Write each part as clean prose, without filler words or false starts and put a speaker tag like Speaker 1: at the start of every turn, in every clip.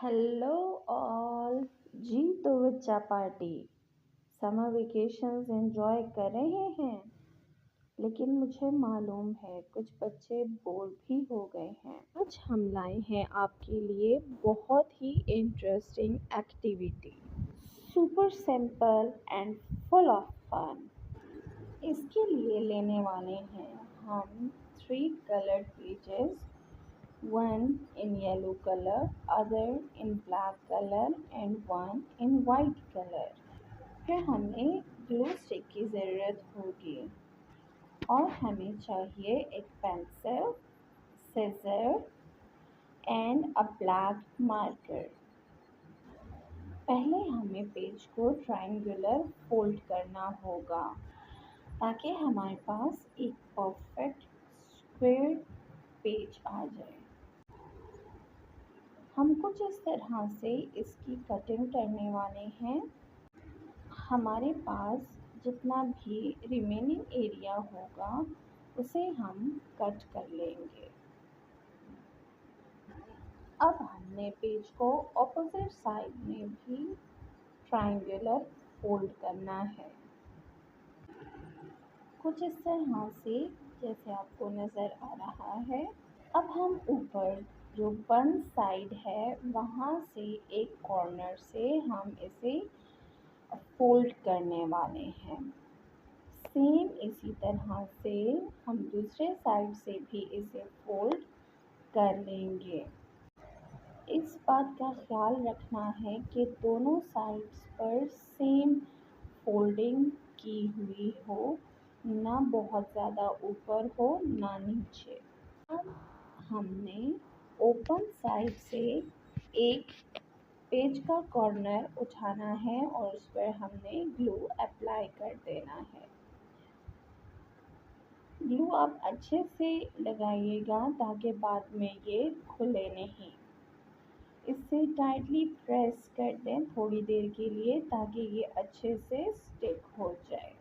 Speaker 1: Hello all. जी तो बच्चा party summer vacations enjoy कर रहे हैं, लेकिन मुझे मालूम है कुछ बच्चे बोर भी हो गए हैं। आज हम लाए हैं आपके लिए बहुत ही interesting activity, super simple and full of fun. इसके लिए लेने वाले हैं हम 3 colored pages, one in yellow color, other in black color and one in white color। फिर हमें ग्लू स्टिक की ज़रूरत होगी और हमें चाहिए एक pencil, scissor and a black marker. पहले हमें पेज को ट्रायंगुलर फोल्ड करना होगा ताकि हमारे पास एक परफेक्ट स्क्वायर पेज आ जाए। हम कुछ इस तरह से इसकी कटिंग करने वाले हैं। हमारे पास जितना भी रिमेनिंग एरिया होगा उसे हम कट कर लेंगे। अब हमने पेज को ऑपोजिट साइड में भी ट्रायंगुलर फोल्ड करना है, कुछ इस तरह से जैसे आपको नज़र आ रहा है। अब हम ऊपर जो बंद साइड है वहाँ से एक कॉर्नर से हम इसे फोल्ड करने वाले हैं। सेम इसी तरह से हम दूसरे साइड से भी इसे फोल्ड कर लेंगे। इस बात का ख्याल रखना है कि दोनों साइड्स पर सेम फोल्डिंग की हुई हो, ना बहुत ज़्यादा ऊपर हो ना नीचे। अब हमने ओपन साइड से एक पेज का कॉर्नर उठाना है और उस पर हमने ग्लू अप्लाई कर देना है। ग्लू आप अच्छे से लगाइएगा ताकि बाद में ये खुले नहीं। इसे टाइटली प्रेस कर दें थोड़ी देर के लिए ताकि ये अच्छे से स्टिक हो जाए।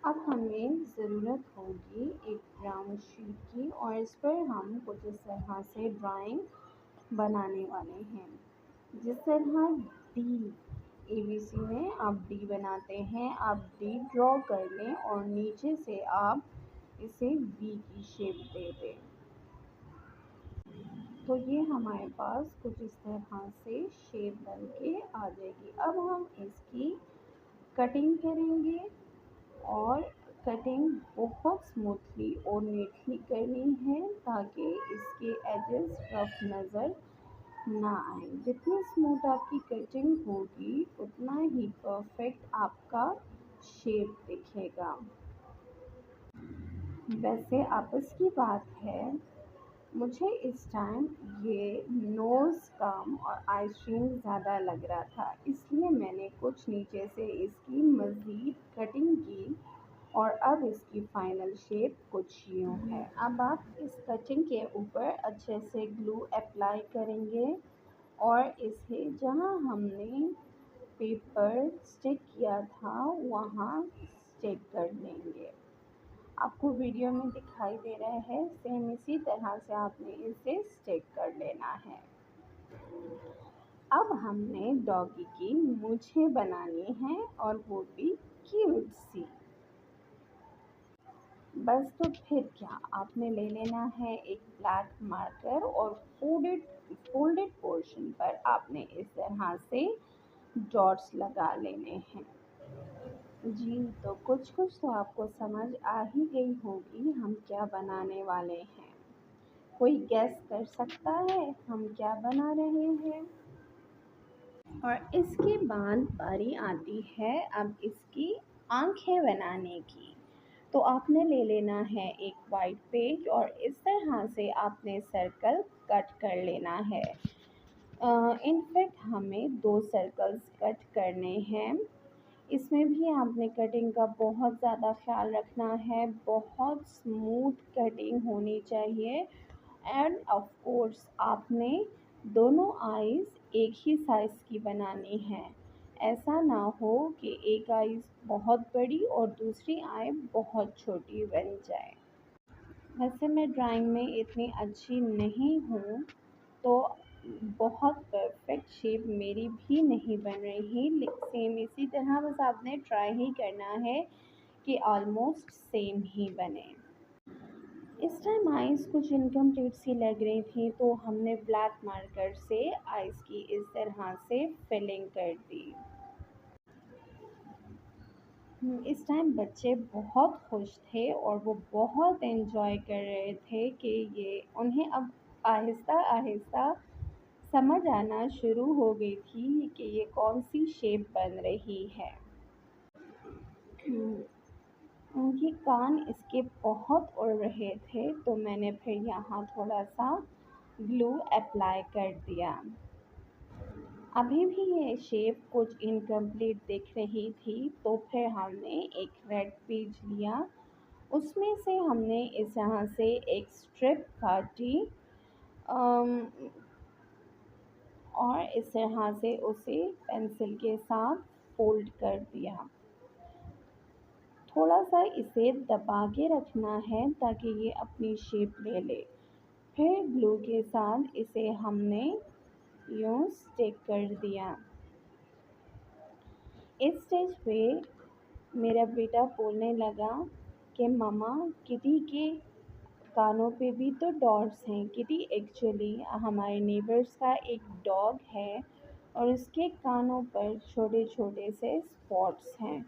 Speaker 1: अब हमें ज़रूरत होगी एक ब्राउन शीट की और इस पर हम कुछ इस तरह से ड्राइंग बनाने वाले हैं। जिस तरह डी ABC में आप डी बनाते हैं, आप डी ड्रॉ कर लें और नीचे से आप इसे वी की शेप दे दें। तो ये हमारे पास कुछ इस तरह से शेप बन के आ जाएगी। अब हम इसकी कटिंग करेंगे और कटिंग बहुत स्मूथली और नीटली करनी है ताकि इसके एजेस रफ नज़र ना आए। जितनी स्मूथ आपकी कटिंग होगी उतना ही परफेक्ट आपका शेप दिखेगा। वैसे आपस की बात है, मुझे इस टाइम ये नोज़ कम और आइसक्रीम ज़्यादा लग रहा था, इसलिए मैंने कुछ नीचे से इसकी मज़ीद कटिंग की और अब इसकी फ़ाइनल शेप कुछ यूँ है। अब आप इस कटिंग के ऊपर अच्छे से ग्लू अप्लाई करेंगे और इसे जहाँ हमने पेपर स्टिक किया था वहाँ स्टिक कर देंगे। आपको वीडियो में दिखाई दे रहा है, सेम इसी तरह से आपने इसे स्टिक कर लेना है। अब हमने डॉगी की मूंछें बनानी है और वो भी क्यूट सी। बस तो फिर क्या, आपने ले लेना है एक ब्लैक मार्कर और फोल्डेड पोर्शन पर आपने इस तरह से डॉट्स लगा लेने हैं। जी तो कुछ तो आपको समझ आ ही गई होगी हम क्या बनाने वाले हैं। कोई गैस कर सकता है हम क्या बना रहे हैं? और इसके बाद बारी आती है अब इसकी आंखें बनाने की। तो आपने ले लेना है एक वाइट पेज और इस तरह से आपने सर्कल कट कर लेना है। इनफैक्ट हमें 2 सर्कल्स कट करने हैं। इसमें भी आपने कटिंग का बहुत ज़्यादा ख्याल रखना है, बहुत स्मूथ कटिंग होनी चाहिए एंड ऑफ कोर्स आपने दोनों आईज़ एक ही साइज़ की बनानी है। ऐसा ना हो कि एक आईज़ बहुत बड़ी और दूसरी आई बहुत छोटी बन जाए। वैसे मैं ड्राइंग में इतनी अच्छी नहीं हूँ, तो बहुत परफेक्ट शेप मेरी भी नहीं बन रही, सेम इसी तरह बस आपने ट्राई ही करना है कि ऑलमोस्ट सेम ही बने। इस टाइम आइज़ कुछ इनकम्प्लीट सी लग रही थी, तो हमने ब्लैक मार्कर से आइज़ की इस तरह से फिलिंग कर दी। इस टाइम बच्चे बहुत खुश थे और वो बहुत एंजॉय कर रहे थे कि ये उन्हें अब आहिस्ता आहिस्ता समझ आना शुरू हो गई थी कि ये कौन सी शेप बन रही है। उनके कान इसके बहुत उड़ रहे थे, तो मैंने फिर यहाँ थोड़ा सा ग्लू अप्लाई कर दिया। अभी भी ये शेप कुछ इनकम्प्लीट दिख रही थी, तो फिर हमने एक रेड पेज लिया, उसमें से हमने इस यहाँ से एक स्ट्रिप काटी अम, और इस तरह से उसे पेंसिल के साथ फोल्ड कर दिया। थोड़ा सा इसे दबा के रखना है ताकि ये अपनी शेप ले ले। फिर ग्लू के साथ इसे हमने यूँ स्टिक कर दिया। इस स्टेज पे मेरा बेटा बोलने लगा कि मम्मा, किटी के कानों पे भी तो डॉट्स हैं। किटी एक्चुअली हमारे नेबर्स का एक डॉग है और उसके कानों पर छोटे छोटे से स्पॉट्स हैं।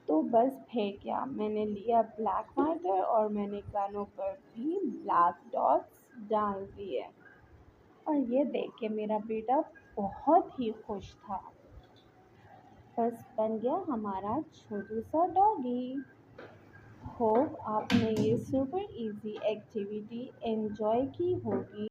Speaker 1: तो बस फिर क्या, मैंने लिया ब्लैक मार्कर और मैंने कानों पर भी ब्लैक डॉट्स डाल दिए, और ये देख के मेरा बेटा बहुत ही खुश था। बस बन गया हमारा छोटू सा डॉगी। होप आपने ये सुपर इजी एक्टिविटी एंजॉय की होगी।